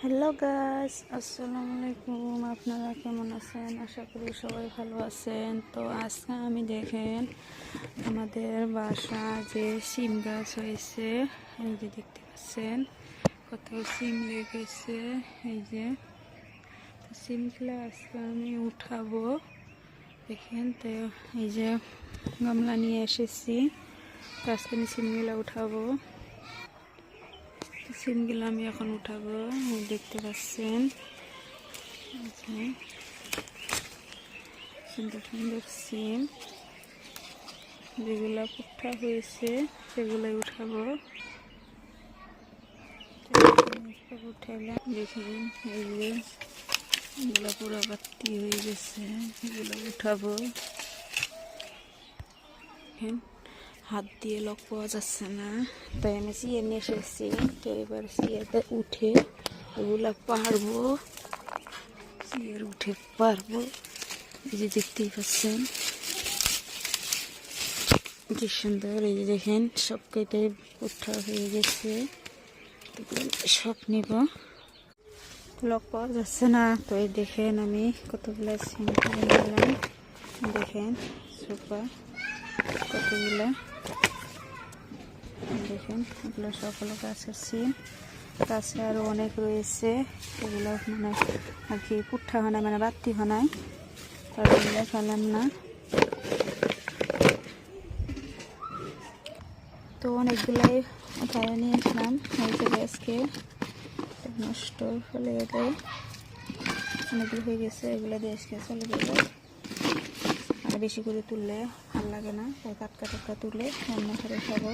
Hello guys, আসসালামু আলাইকুম। আপনারা কেমন আছেন? আশা করি সবাই ভালো আছেন। তো আজকে আমি দেখেন আমাদের বাসা যে সিম গাছ হয়েছে, এই যে দেখতে পাচ্ছেন কত সিম লেগেছে। এই যে সিমগুলো আজকে আমি উঠাবো। দেখেন তো এই যে গামলা নিয়ে এসেছি, তো আজকে আমি সিমগুলো উঠাবো। সিমগুলো আমি এখন উঠাবো। দেখতে পাচ্ছেন সুন্দর সুন্দর সিম যেগুলো উঠা হয়েছে সেগুলোই উঠাবো। উঠাইলাম, দেখেন এই যে এগুলো পুরো বাতি হয়ে গেছে, এগুলো উঠাবো। হাত দিয়ে লক পাওয়া যাচ্ছে না, তাই আমি সিয়ে নিয়ে এসেছি। তো এবার সিয়েতে উঠে এগুলো পারবো, সিয়ের উঠে পারবো। এই যে দেখতেই পাচ্ছেন কি সুন্দর। এই যে দেখেন সব কেটে উঠা হয়ে গেছে, সব নিব। লক পাওয়া যাচ্ছে না, তো এই দেখেন আমি কতগুলো সিম কিনে নিলাম। দেখেন সুপার কতগুলা, দেখেন এগুলো সবগুলো গাছের সিম। গাছে আরও অনেক রয়েছে, এগুলো মানে আর কি পুঠা হয় না, মানে বাতি হয় নাই, তারপরে দেখালাম না। তো অনেকগুলাই উঠায় নিয়ে আসলাম। এই যে আজকে নষ্ট হলে এটাই অনেকগুলো হয়ে গেছে, এগুলো দিয়ে আজকে চলে যাবে। আর বেশি করে তুললে ভালো লাগে না, তাই কাটকা তুলে রান্না করে খাবো।